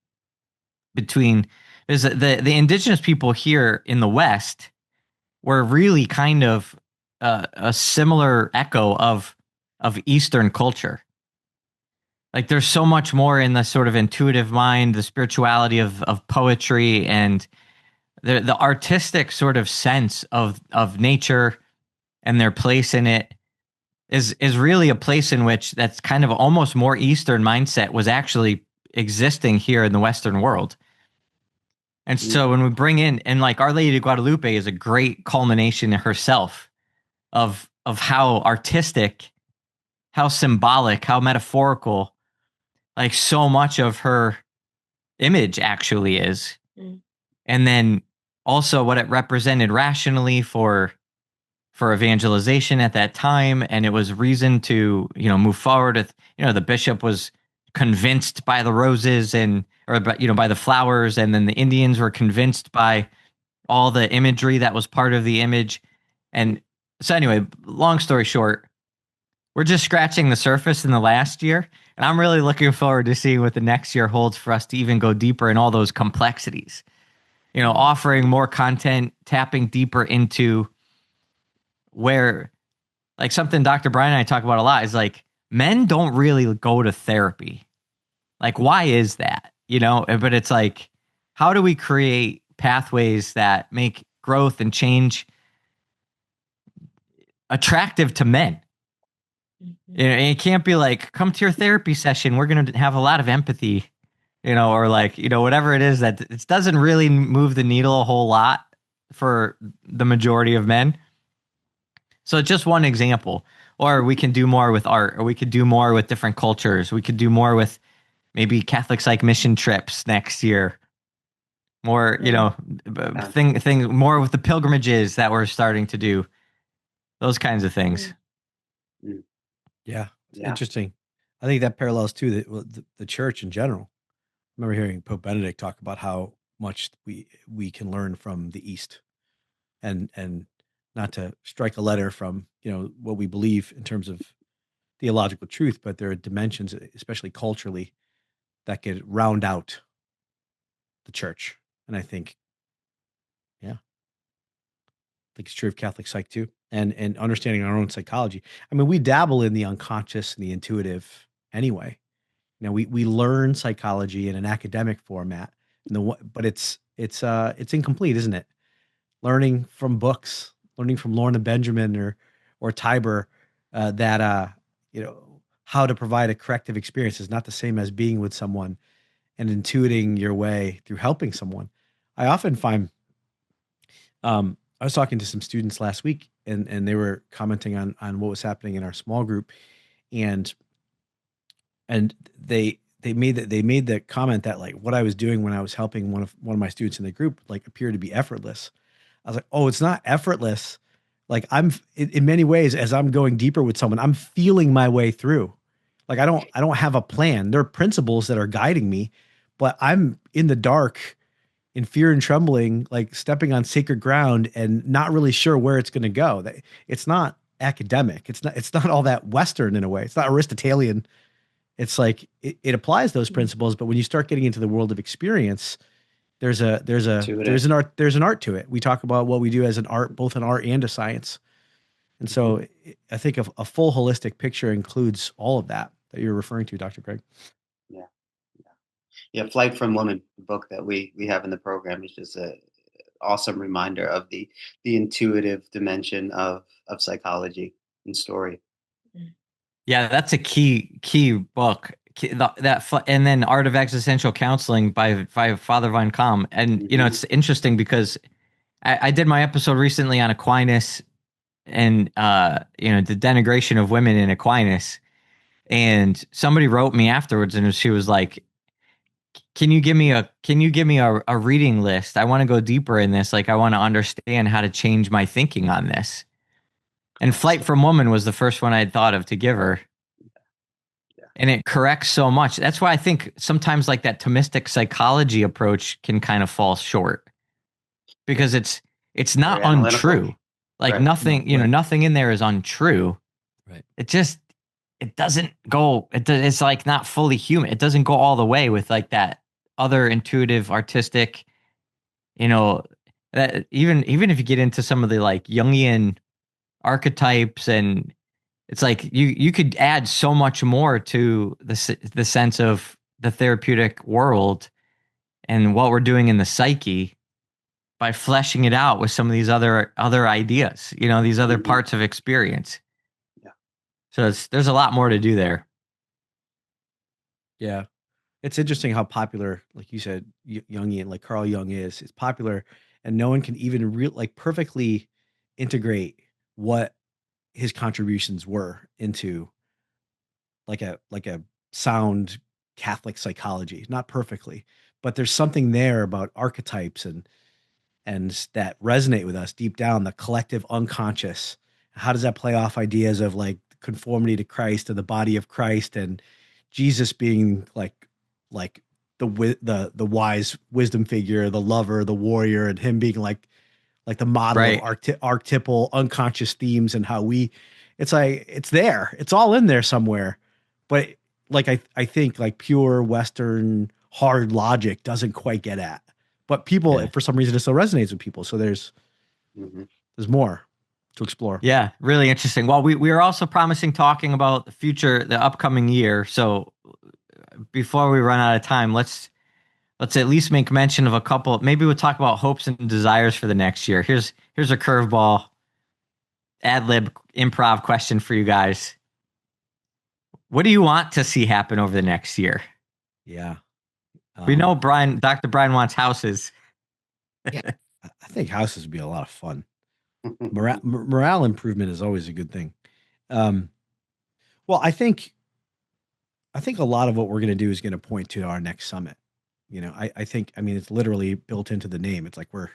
between the indigenous people here in the West were really kind of a similar echo of Eastern culture. Like there's so much more in the sort of intuitive mind, the spirituality of poetry, and the artistic sort of sense of nature and their place in it is really a place in which that's kind of almost more Eastern mindset was actually existing here in the Western world. And so when we bring in, and like Our Lady of Guadalupe is a great culmination herself of how artistic, how symbolic, how metaphorical, like so much of her image actually is. And then also what it represented rationally for evangelization at that time. And it was reason to, move forward with, the bishop was convinced by the roses by the flowers. And then the Indians were convinced by all the imagery that was part of the image. And so anyway, long story short, we're just scratching the surface in the last year. And I'm really looking forward to seeing what the next year holds for us to even go deeper in all those complexities, offering more content, tapping deeper into where, like something Dr. Brian and I talk about a lot is like men don't really go to therapy. Like, why is that? But it's like, how do we create pathways that make growth and change attractive to men? And it can't be like, come to your therapy session, we're going to have a lot of empathy, or like, whatever it is, that it doesn't really move the needle a whole lot for the majority of men. So just one example. Or we can do more with art, or we could do more with different cultures. We could do more with maybe Catholic Psych mission trips next year. More, thing more with the pilgrimages that we're starting to do. Those kinds of things. Yeah, it's interesting. I think that parallels too the church in general. I remember hearing Pope Benedict talk about how much we can learn from the East, and not to strike a letter from what we believe in terms of theological truth, but there are dimensions, especially culturally, that could round out the church. And I think it's true of Catholic Psych too. and understanding our own psychology. I mean, we dabble in the unconscious and the intuitive anyway. You know, we learn psychology in an academic format, but it's incomplete, isn't it? Learning from books, learning from Lorna Benjamin or Tiber, that you know, how to provide a corrective experience is not the same as being with someone and intuiting your way through helping someone. I often find, I was talking to some students last week, and they were commenting on what was happening in our small group, and they made the comment that, like, what I was doing when I was helping one of my students in the group, like, appeared to be effortless. I was like, oh, it's not effortless. Like, I'm in many ways, as I'm going deeper with someone, I'm feeling my way through. Like, I don't have a plan. There are principles that are guiding me, but I'm in the dark, in fear and trembling, like stepping on sacred ground and not really sure where it's going to go. It's not academic. It's not all that Western in a way. It's not Aristotelian. It's like it applies those principles, but when you start getting into the world of experience, there's an art to it. We talk about what we do as an art, both an art and a science. And so I think a full holistic picture includes all of that you're referring to, Dr. Greg. Yeah. Yeah. Flight from Woman, the book that we have in the program, is just a awesome reminder of the intuitive dimension of psychology and story. Yeah, that's a key book. And then Art of Existential Counseling by Father Van Kam. And you know, it's interesting because I did my episode recently on Aquinas and you know, the denigration of women in Aquinas. And somebody wrote me afterwards, and she was like, can you give me a reading list? I want to go deeper in this. Like, I want to understand how to change my thinking on this. And Flight from Woman was the first one I had thought of to give her. And it corrects so much. That's why I think sometimes, like, that Thomistic psychology approach can kind of fall short, because it's not untrue. Like, right. Nothing, you know, nothing in there is untrue. Right. It doesn't go, it's like not fully human. It doesn't go all the way with like that other intuitive, artistic, you know, that even if you get into some of the like Jungian archetypes, and it's like you could add so much more to the sense of the therapeutic world and what we're doing in the psyche by fleshing it out with some of these other ideas, you know, these other parts of experience. So there's a lot more to do there. Yeah. It's interesting how popular, like you said, Jungian, like Carl Jung is popular, and no one can even perfectly integrate what his contributions were into like a sound Catholic psychology. Not perfectly, but there's something there about archetypes and that resonate with us deep down, the collective unconscious. How does that play off ideas of like conformity to Christ and the body of Christ, and Jesus being like the wise wisdom figure, the lover, the warrior, and him being like the model of archetypal unconscious themes, and how it's like it's there, it's all in there somewhere, but like I think like pure Western hard logic doesn't quite get at, but people for some reason it still resonates with people. So there's more to explore. Yeah, really interesting. Well, we are also promising talking about the upcoming year. So before we run out of time, let's at least make mention of a couple. Maybe we'll talk about hopes and desires for the next year. Here's a curveball, ad lib improv question for you guys. What do you want to see happen over the next year? Yeah. We know Dr. Brian wants houses. Yeah. I think houses would be a lot of fun. Morale improvement is always a good thing. Well, I think a lot of what we're going to do is going to point to our next summit. You know, I think it's literally built into the name. It's like we're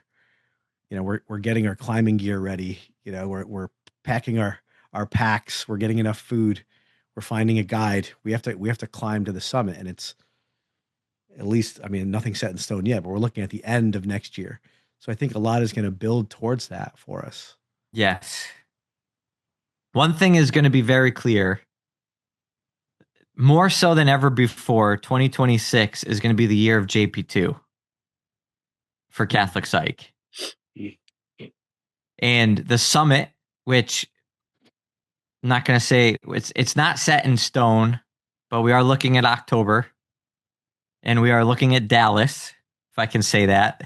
getting our climbing gear ready. You know, we're packing our packs. We're getting enough food. We're finding a guide. We have to climb to the summit, and it's at least, nothing's set in stone yet, but we're looking at the end of next year. So I think a lot is going to build towards that for us. Yes. One thing is going to be very clear. More so than ever before, 2026 is going to be the year of JP2 for Catholic Psych. And the summit which I'm not going to say it's not set in stone, but we are looking at October, and we are looking at Dallas, if I can say that.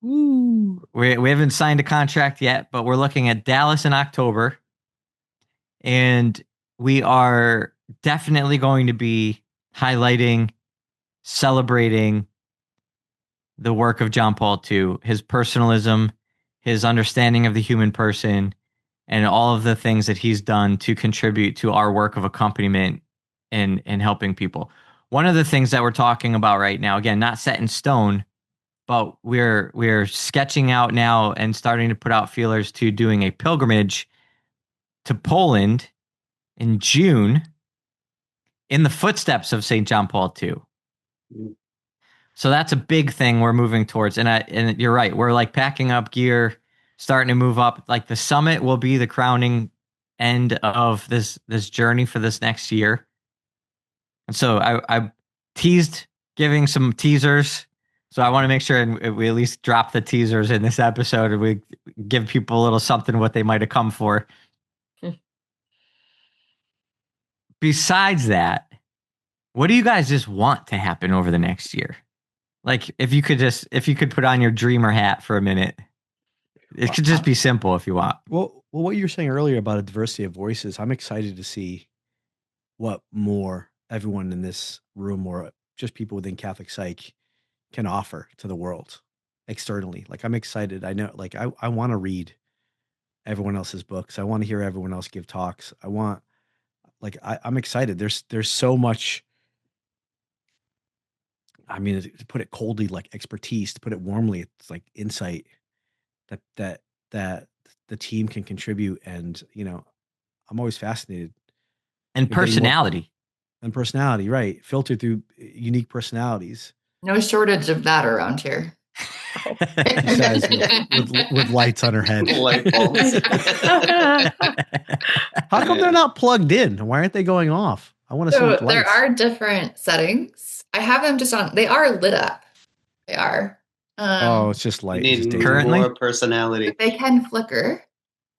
Woo. We haven't signed a contract yet, but we're looking at Dallas in October. And we are definitely going to be highlighting, celebrating the work of John Paul II, his personalism, his understanding of the human person, and all of the things that he's done to contribute to our work of accompaniment and helping people. One of the things that we're talking about right now, again, not set in stone, but we're sketching out now and starting to put out feelers to doing a pilgrimage to Poland in June in the footsteps of St. John Paul II. So that's a big thing we're moving towards. And you're right. We're like packing up gear, starting to move up. Like the summit will be the crowning end of this journey for this next year. And so I teased giving some teasers. So I want to make sure we at least drop the teasers in this episode and we give people a little something what they might have come for. Besides that, what do you guys just want to happen over the next year? Like if you could put on your dreamer hat for a minute, it could just be simple if you want. Well, what you were saying earlier about a diversity of voices, I'm excited to see what more everyone in this room or just people within Catholic Psych can offer to the world externally. Like I'm excited. I know, like I want to read everyone else's books. I want to hear everyone else give talks. I'm excited. There's so much. I mean, to put it coldly, like expertise. To put it warmly, it's like insight that the team can contribute. And I'm always fascinated. And personality. Right? Filtered through unique personalities. No shortage of that around here. She says with lights on her head. Light bulbs. How come they're not plugged in? Why aren't they going off? I want to see lights. There are different settings. I have them just on. They are lit up. They are. It's just light. You need currently more personality. They can flicker.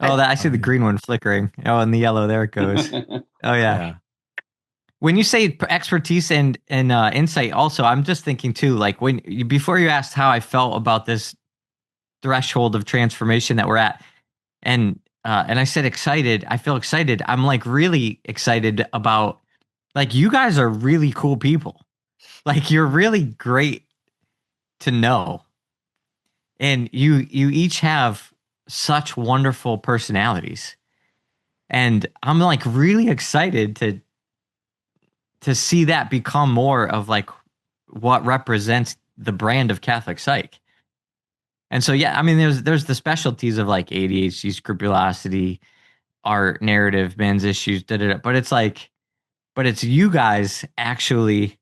Oh, I see the green one flickering. Oh, and the yellow, there it goes. Oh yeah. When you say expertise and insight, also, I'm just thinking too, like before you asked how I felt about this threshold of transformation that we're at, and I said excited. I feel excited. I'm like really excited about, like, you guys are really cool people. Like you're really great to know, and you each have such wonderful personalities, and I'm like really excited to see that become more of like what represents the brand of Catholic Psych. And so, yeah, I mean, there's the specialties of like ADHD, scrupulosity, art, narrative, men's issues, but it's you guys actually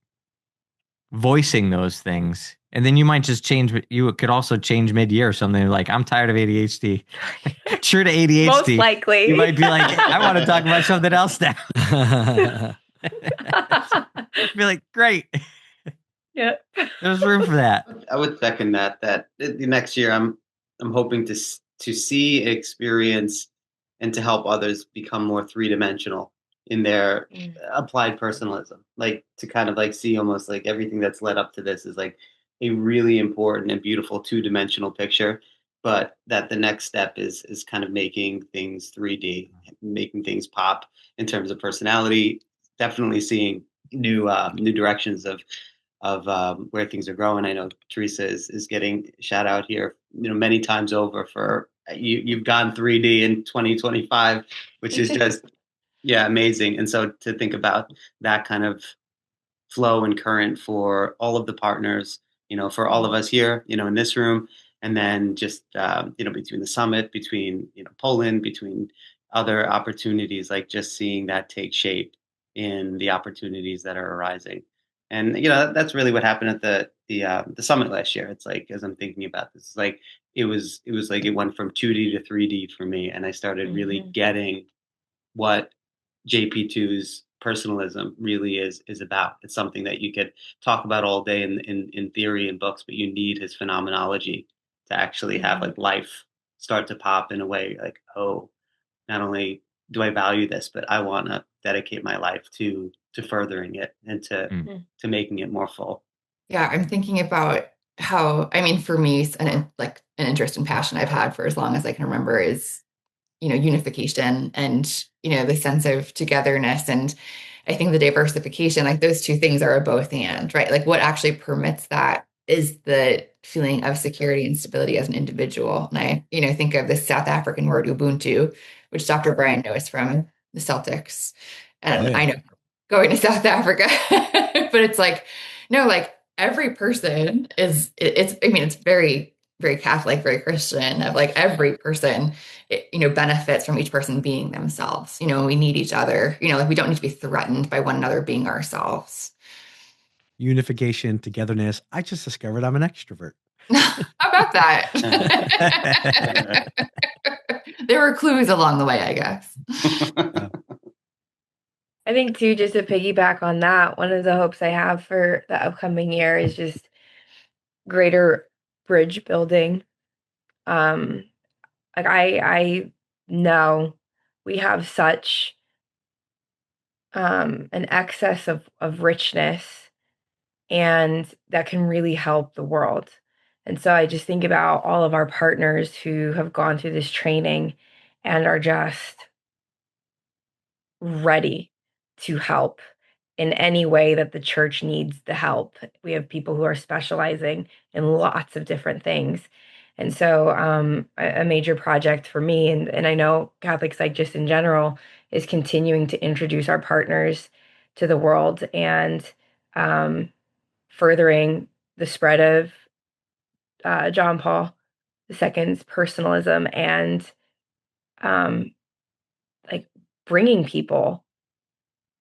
voicing those things. And then you might just change. You could also change mid-year or something like, I'm tired of ADHD. True to ADHD. Most likely. You might be like, I want to talk about something else now. Be like, great. Yeah. There's room for that. I would second that the next year I'm hoping to see, experience, and to help others become more three-dimensional in their applied personalism. Like to kind of like see almost like everything that's led up to this is like a really important and beautiful two-dimensional picture, but that the next step is kind of making things 3D, making things pop in terms of personality, definitely seeing new directions of where things are growing. I know Teresa is getting shout out here, many times over for you've gone 3D in 2025, which is just amazing. And so to think about that kind of flow and current for all of the partners, for all of us here, in this room, and then just between the summit, between Poland, between other opportunities, like just seeing that take shape in the opportunities that are arising. And that's really what happened at the summit last year. It's like, as I'm thinking about this, like it was like it went from 2D to 3D for me, and I started really getting what JP2's personalism really is about. It's something that you could talk about all day in theory and books, but you need his phenomenology to actually have like life start to pop in a way like, oh, not only do I value this, but I want to dedicate my life to furthering it and to making it more full. Yeah, I'm thinking about how, I mean, for me, an interest and passion I've had for as long as I can remember is, unification and, the sense of togetherness. And I think the diversification, like those two things are a both and, right? Like what actually permits that is the feeling of security and stability as an individual. And I, think of the South African word Ubuntu, which Dr. Brian knows from the Celtics. And I know going to South Africa, but it's like, no, like every person it's very, very Catholic, very Christian, of like every person, benefits from each person being themselves. We need each other, like we don't need to be threatened by one another being ourselves. Unification, togetherness. I just discovered I'm an extrovert. How about that? There were clues along the way, I guess. I think too, just to piggyback on that, one of the hopes I have for the upcoming year is just greater bridge building. Like I know we have such an excess of richness, and that can really help the world. And so I just think about all of our partners who have gone through this training and are just ready to help in any way that the church needs the help. We have people who are specializing in lots of different things. And so a major project for me, and I know Catholic Psych just in general, is continuing to introduce our partners to the world and furthering the spread of John Paul II's personalism and like bringing people,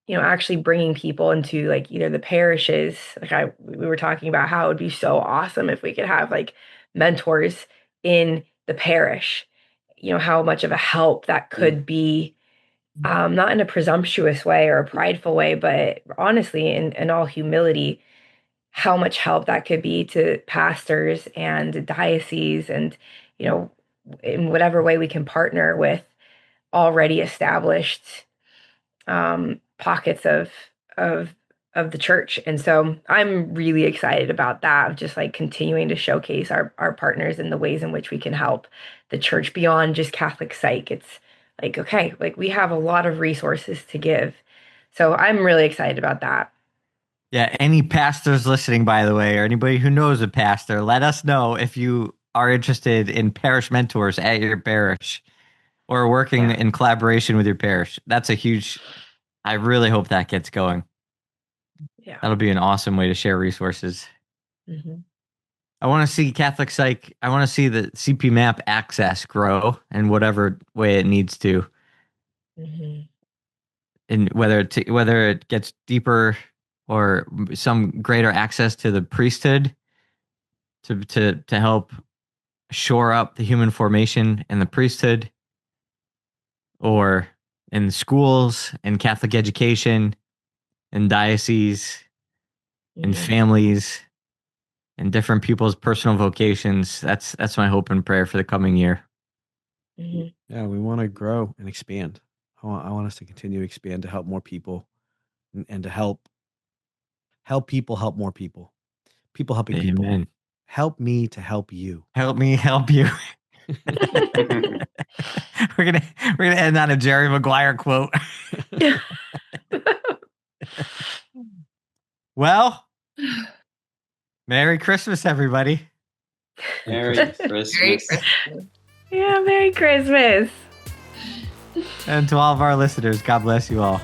actually bringing people into like either the parishes. Like we were talking about how it would be so awesome if we could have like mentors in the parish, how much of a help that could be, not in a presumptuous way or a prideful way, but honestly, in all humility, how much help that could be to pastors and dioceses and, in whatever way we can partner with already established pockets of the church. And so I'm really excited about that, of just like continuing to showcase our partners in the ways in which we can help the church beyond just Catholic Psych. It's like, okay, like we have a lot of resources to give. So I'm really excited about that. Yeah, any pastors listening, by the way, or anybody who knows a pastor, let us know if you are interested in parish mentors at your parish or working in collaboration with your parish. That's a huge, I really hope that gets going. Yeah. That'll be an awesome way to share resources. Mm-hmm. I want to see Catholic Psych, I want to see the CP Map access grow in whatever way it needs to. Mm-hmm. And whether it gets deeper or some greater access to the priesthood to help shore up the human formation in the priesthood, or in schools and Catholic education and dioceses and families and different people's personal vocations. That's my hope and prayer for the coming year. Mm-hmm. Yeah, we want to grow and expand. I want us to continue to expand to help more people and to help people help more people. People helping people. Amen. Help me to help you. Help me help you. We're gonna end on a Jerry Maguire quote. Well, Merry Christmas, everybody. Merry Christmas. Merry Christmas. Yeah, Merry Christmas. And to all of our listeners, God bless you all.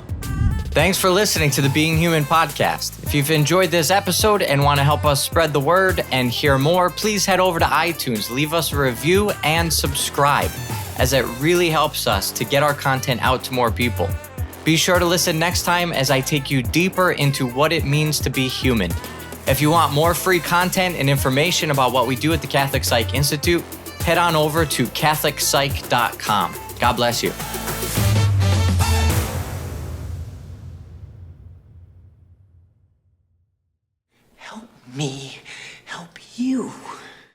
Thanks for listening to the Being Human podcast. If you've enjoyed this episode and want to help us spread the word and hear more, please head over to iTunes, leave us a review, and subscribe, as it really helps us to get our content out to more people. Be sure to listen next time as I take you deeper into what it means to be human. If you want more free content and information about what we do at the Catholic Psych Institute, head on over to CatholicPsych.com. God bless you.